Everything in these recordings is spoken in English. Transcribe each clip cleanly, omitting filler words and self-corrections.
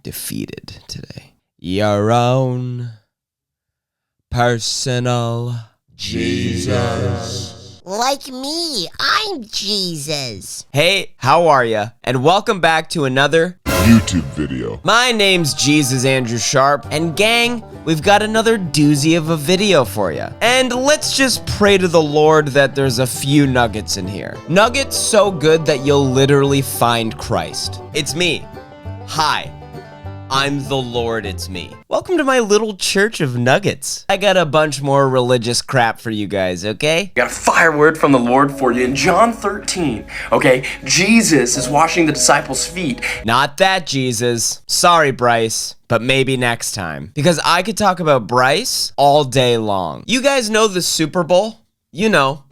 defeated today. Your own personal Jesus. Like me, I'm Jesus. Hey, how are ya? And welcome back to another YouTube video. My name's Jesus Andrew Sharpe, and gang, we've got another doozy of a video for ya. And let's just pray to the Lord that there's a few nuggets in here. Nuggets so good that you'll literally find Christ. It's me. Hi. I'm the Lord, it's me. Welcome to my little church of nuggets. I got a bunch more religious crap for you guys, okay? Got a fire word from the Lord for you in John 13. Okay, Jesus is washing the disciples' feet. Not that Jesus. Sorry, Bryce, but maybe next time. Because I could talk about Bryce all day long. You guys know the Super Bowl? You know.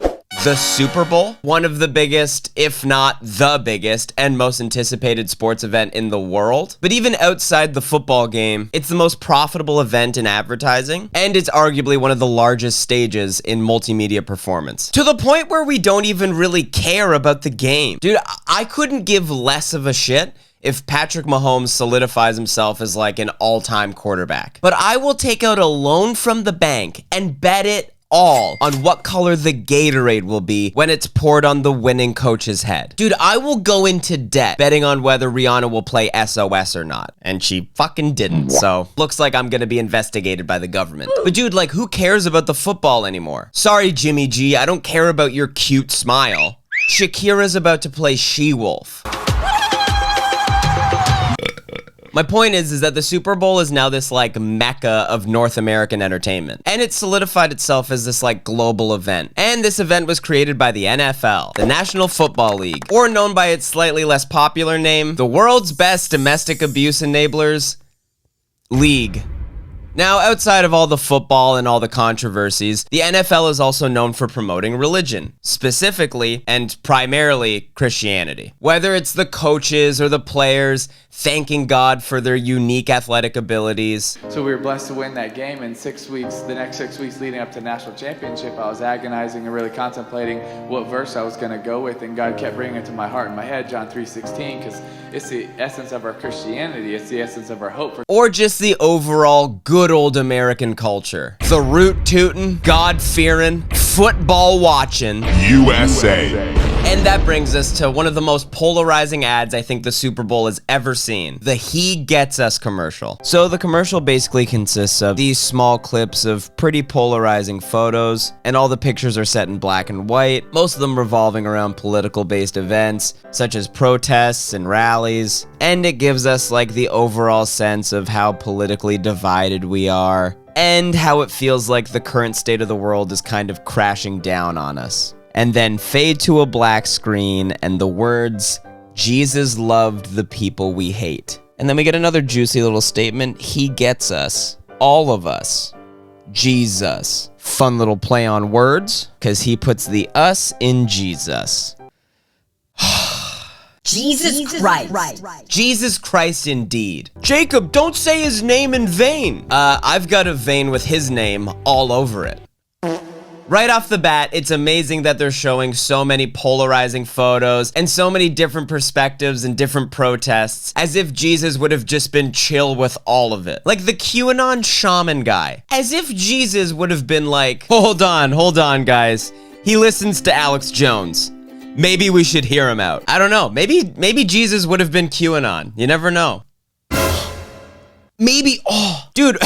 The Super Bowl, one of the biggest, if not the biggest, and most anticipated sports event in the world. But even outside the football game, it's the most profitable event in advertising, and it's arguably one of the largest stages in multimedia performance. To the point where we don't even really care about the game. Dude, I couldn't give less of a shit if Patrick Mahomes solidifies himself as like an all-time quarterback. But I will take out a loan from the bank and bet it all on what color the Gatorade will be when it's poured on the winning coach's head. Dude, I will go into debt betting on whether Rihanna will play SOS or not. And she fucking didn't, so looks like I'm gonna be investigated by the government. But dude, like, who cares about the football anymore? Sorry, Jimmy G, I don't care about your cute smile. Shakira's about to play She-Wolf. My point is that the Super Bowl is now this like mecca of North American entertainment. And it solidified itself as this like global event. And this event was created by the NFL, the National Football League, or known by its slightly less popular name, the world's best domestic abuse enablers league. Now, outside of all the football and all the controversies, the NFL is also known for promoting religion, specifically and primarily Christianity. Whether it's the coaches or the players thanking God for their unique athletic abilities. So we were blessed to win that game in 6 weeks. The next 6 weeks leading up to the national championship, I was agonizing and really contemplating what verse I was going to go with, and God kept bringing it to my heart and my head, John 3:16, because it's the essence of our Christianity. It's the essence of our hope. Or just the overall good old American culture. The root tootin', God fearing, football watching USA. And that brings us to one of the most polarizing ads I think the Super Bowl has ever seen. The He Gets Us commercial. So the commercial basically consists of these small clips of pretty polarizing photos, and all the pictures are set in black and white, most of them revolving around political-based events, such as protests and rallies. And it gives us like the overall sense of how politically divided we are, and how it feels like the current state of the world is kind of crashing down on us. And then fade to a black screen and the words, Jesus loved the people we hate. And then we get another juicy little statement, He gets us, all of us, Jesus. Fun little play on words, because he puts the us in Jesus. Jesus Christ. Jesus Christ indeed. Jacob, don't say his name in vain. I've got a vein with his name all over it. Right off the bat, it's amazing that they're showing so many polarizing photos and so many different perspectives and different protests, as if Jesus would have just been chill with all of it. Like the QAnon shaman guy. As if Jesus would have been like, hold on, guys. He listens to Alex Jones. Maybe we should hear him out. I don't know. Maybe Jesus would have been QAnon. You never know. Maybe, dude,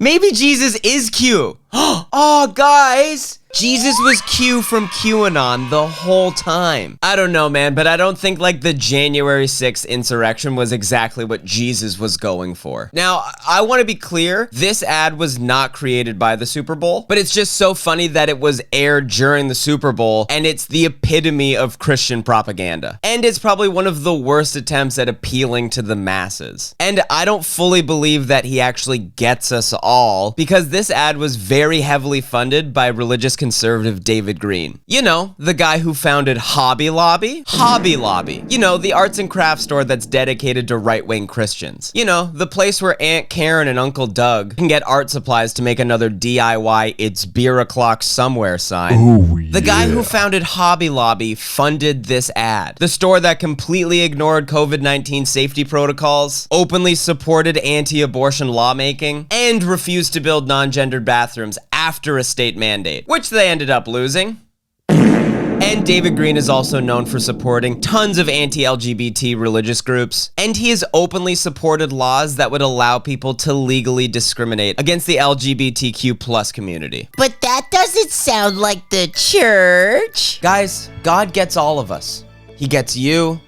maybe Jesus is Q. Oh, guys, Jesus was Q from QAnon the whole time. I don't know, man, but I don't think like the January 6th insurrection was exactly what Jesus was going for. Now, I want to be clear, this ad was not created by the Super Bowl, but it's just so funny that it was aired during the Super Bowl, and it's the epitome of Christian propaganda. And it's probably one of the worst attempts at appealing to the masses. And I don't fully believe that he actually gets us all, because this ad was very very heavily funded by religious conservative David Green. You know, the guy who founded Hobby Lobby? Hobby Lobby. You know, the arts and crafts store that's dedicated to right-wing Christians. You know, the place where Aunt Karen and Uncle Doug can get art supplies to make another DIY "It's beer o'clock somewhere" sign. Ooh, The guy who founded Hobby Lobby funded this ad. The store that completely ignored COVID-19 safety protocols, openly supported anti-abortion lawmaking, and refused to build non-gendered bathrooms after a state mandate, which they ended up losing. And David Green is also known for supporting tons of anti-LGBT religious groups, and he has openly supported laws that would allow people to legally discriminate against the LGBTQ+ community. But that doesn't sound like the church. Guys, God gets all of us. He gets you,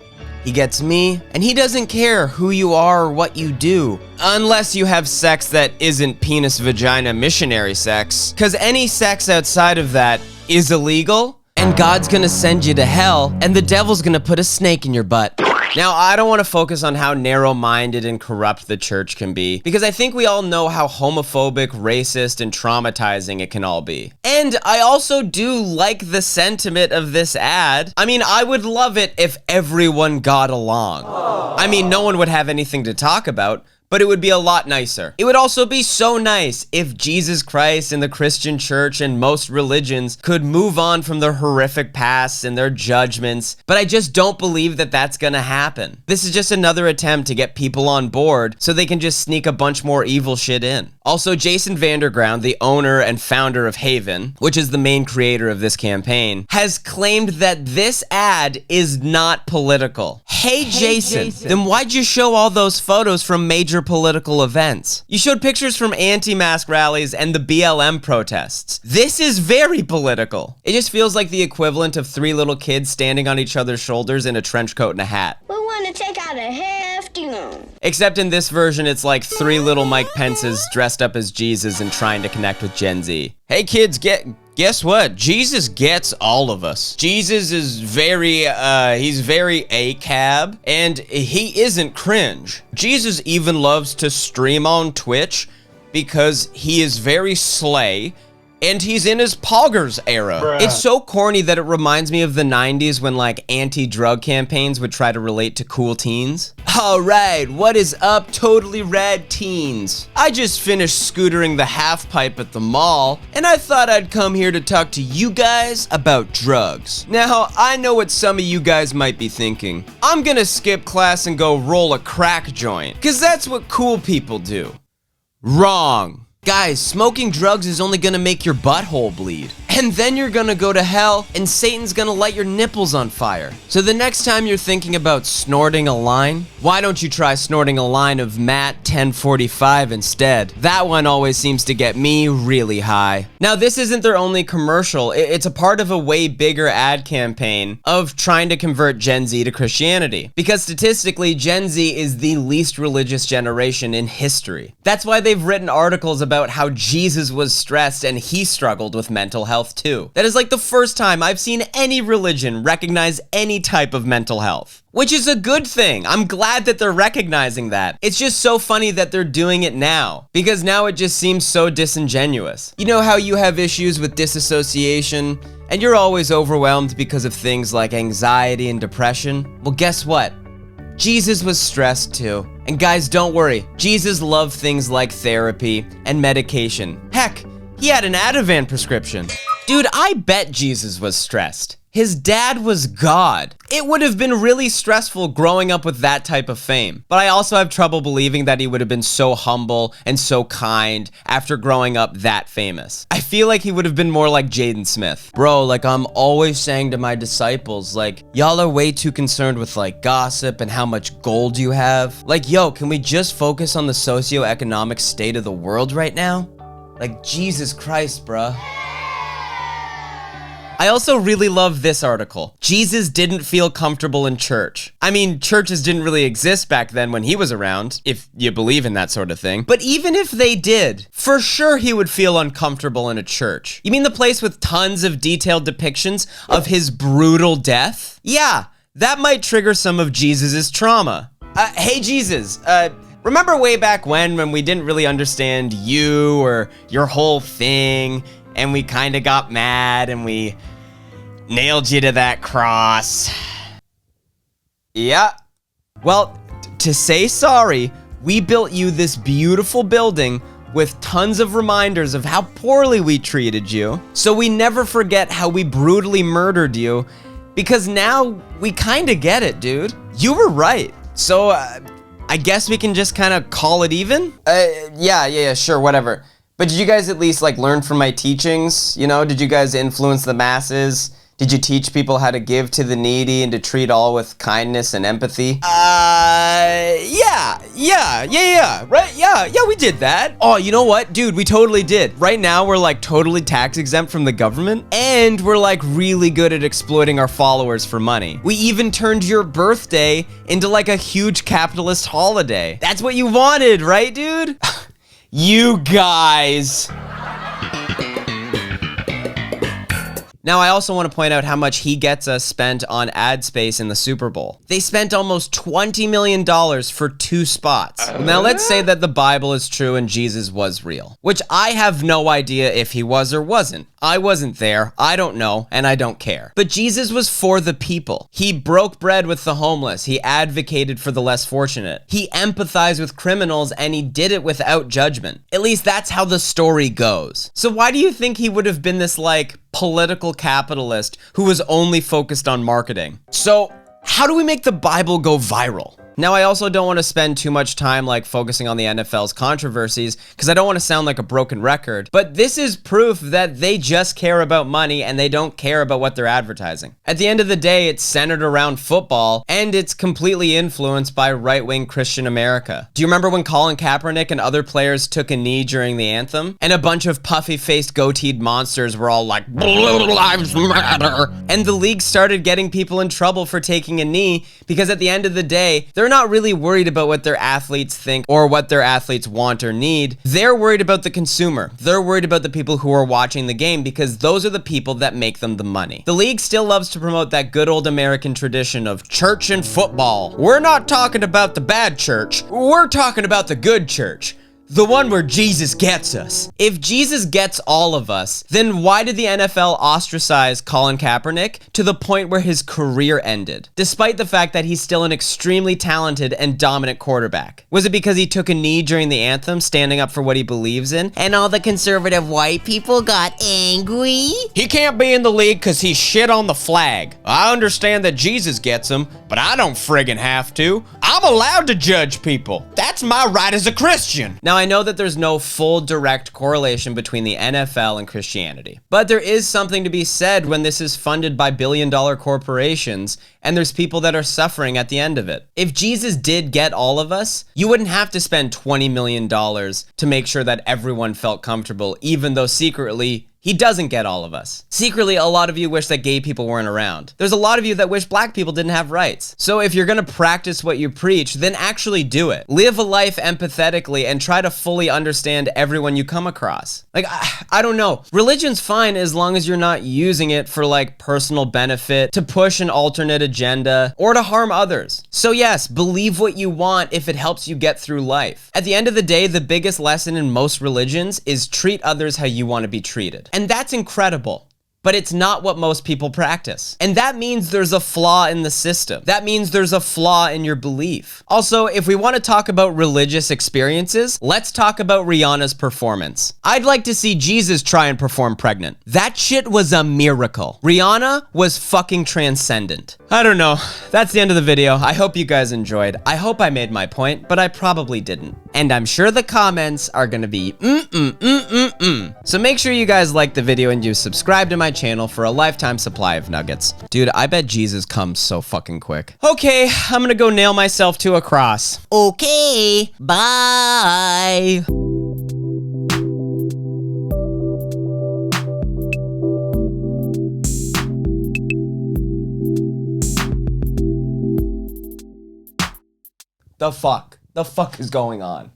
he gets me, and he doesn't care who you are or what you do. Unless you have sex that isn't penis-vagina missionary sex, because any sex outside of that is illegal, and God's gonna send you to hell, and the devil's gonna put a snake in your butt. Now, I don't want to focus on how narrow-minded and corrupt the church can be, because I think we all know how homophobic, racist, and traumatizing it can all be. And I also do like the sentiment of this ad. I mean, I would love it if everyone got along. I mean, no one would have anything to talk about, but it would be a lot nicer. It would also be so nice if Jesus Christ and the Christian church and most religions could move on from their horrific pasts and their judgments, but I just don't believe that that's gonna happen. This is just another attempt to get people on board so they can just sneak a bunch more evil shit in. Also, Jason Vanderground, the owner and founder of Haven, which is the main creator of this campaign, has claimed that this ad is not political. Hey Jason, then why'd you show all those photos from major political events? You showed pictures from anti-mask rallies and the BLM protests. This is very political. It just feels like the equivalent of three little kids standing on each other's shoulders in a trench coat and a hat. We want to take out a hefty loan. Except in this version, it's like three little Mike Pences dressed up as Jesus and trying to connect with Gen Z. Hey kids, guess what? Jesus gets all of us. Jesus is he's very ACAB, and he isn't cringe. Jesus even loves to stream on Twitch because he is very slay, and he's in his poggers era. Bruh. It's so corny that it reminds me of the 90s when like anti-drug campaigns would try to relate to cool teens. Alright, what is up, totally rad teens? I just finished scootering the half pipe at the mall, and I thought I'd come here to talk to you guys about drugs. Now, I know what some of you guys might be thinking. I'm gonna skip class and go roll a crack joint, cause that's what cool people do. Wrong. Guys, smoking drugs is only gonna make your butthole bleed. And then you're gonna go to hell, and Satan's gonna light your nipples on fire. So the next time you're thinking about snorting a line, why don't you try snorting a line of Matt 1045 instead? That one always seems to get me really high. Now, this isn't their only commercial. It's a part of a way bigger ad campaign of trying to convert Gen Z to Christianity. Because statistically, Gen Z is the least religious generation in history. That's why they've written articles about how Jesus was stressed and he struggled with mental health too. That is like the first time I've seen any religion recognize any type of mental health. Which is a good thing. I'm glad that they're recognizing that. It's just so funny that they're doing it now, because now it just seems so disingenuous. You know how you have issues with disassociation, and you're always overwhelmed because of things like anxiety and depression? Well, guess what? Jesus was stressed too. And guys, don't worry. Jesus loved things like therapy and medication. Heck, he had an Ativan prescription. Dude, I bet Jesus was stressed. His dad was God. It would have been really stressful growing up with that type of fame. But I also have trouble believing that he would have been so humble and so kind after growing up that famous. I feel like he would have been more like Jaden Smith. Bro, like I'm always saying to my disciples, like, y'all are way too concerned with like gossip and how much gold you have. Like, yo, can we just focus on the socioeconomic state of the world right now? Like, Jesus Christ, bruh. I also really love this article. Jesus didn't feel comfortable in church. I mean, churches didn't really exist back then when he was around, if you believe in that sort of thing. But even if they did, for sure he would feel uncomfortable in a church. You mean the place with tons of detailed depictions of his brutal death? Yeah, that might trigger some of Jesus's trauma. Hey Jesus, Remember way back when we didn't really understand you or your whole thing, and we kind of got mad and we nailed you to that cross? Yeah. Well, to say sorry, we built you this beautiful building with tons of reminders of how poorly we treated you, so we never forget how we brutally murdered you, because now we kind of get it, dude. You were right. So, I guess we can just kind of call it even? Yeah, sure, whatever. But did you guys at least, like, learn from my teachings? You know, did you guys influence the masses? Did you teach people how to give to the needy and to treat all with kindness and empathy? Yeah, right? Yeah, we did that. Oh, you know what? Dude, we totally did. Right now, we're like totally tax exempt from the government, and we're like really good at exploiting our followers for money. We even turned your birthday into like a huge capitalist holiday. That's what you wanted, right, dude? You guys. Now, I also want to point out how much He Gets Us spent on ad space in the Super Bowl. They spent almost $20 million for 2 spots. Now, let's say that the Bible is true and Jesus was real, which I have no idea if he was or wasn't. I wasn't there, I don't know, and I don't care. But Jesus was for the people. He broke bread with the homeless. He advocated for the less fortunate. He empathized with criminals, and he did it without judgment. At least that's how the story goes. So why do you think he would have been this, like, political capitalist who was only focused on marketing? So how do we make the Bible go viral? Now, I also don't want to spend too much time like focusing on the NFL's controversies because I don't want to sound like a broken record, but this is proof that they just care about money and they don't care about what they're advertising. At the end of the day, it's centered around football and it's completely influenced by right-wing Christian America. Do you remember when Colin Kaepernick and other players took a knee during the anthem? And a bunch of puffy-faced goateed monsters were all like, "Blue lives matter." And the league started getting people in trouble for taking a knee because at the end of the day, they're not really worried about what their athletes think or what their athletes want or need. They're worried about the consumer. They're worried about the people who are watching the game because those are the people that make them the money. The league still loves to promote that good old American tradition of church and football. We're not talking about the bad church. We're talking about the good church. The one where Jesus gets us. If Jesus gets all of us, then why did the NFL ostracize Colin Kaepernick to the point where his career ended, despite the fact that he's still an extremely talented and dominant quarterback? Was it because he took a knee during the anthem, standing up for what he believes in, And all the conservative white people got angry? he can't be in the league because he shit on the flag? I understand that Jesus gets him, but I don't friggin' have to. I'm allowed to judge people. That's my right as a Christian. Now, I know that there's no full direct correlation between the NFL and Christianity, but there is something to be said when this is funded by billion-dollar corporations and there's people that are suffering at the end of it. If Jesus did get all of us, you wouldn't have to spend $20 million to make sure that everyone felt comfortable, even though secretly he doesn't get all of us. Secretly, a lot of you wish that gay people weren't around. There's a lot of you that wish black people didn't have rights. So if you're gonna practice what you preach, then actually do it. Live a life empathetically and try to fully understand everyone you come across. Like, I don't know. Religion's fine as long as you're not using it for like personal benefit, to push an alternate agenda, or to harm others. So yes, believe what you want if it helps you get through life. At the end of the day, the biggest lesson in most religions is treat others how you want to be treated. And that's incredible. But it's not what most people practice. And that means there's a flaw in the system. That means there's a flaw in your belief. Also, if we want to talk about religious experiences, let's talk about Rihanna's performance. I'd like to see Jesus try and perform pregnant. That shit was a miracle. Rihanna was fucking transcendent. I don't know. That's the end of the video. I hope you guys enjoyed. I hope I made my point, but I probably didn't. And I'm sure the comments are gonna be So make sure you guys like the video and you subscribe to my channel for a lifetime supply of nuggets. Dude, I bet Jesus comes so fucking quick. Okay, I'm gonna go nail myself to a cross. Okay, bye. The fuck? The fuck is going on?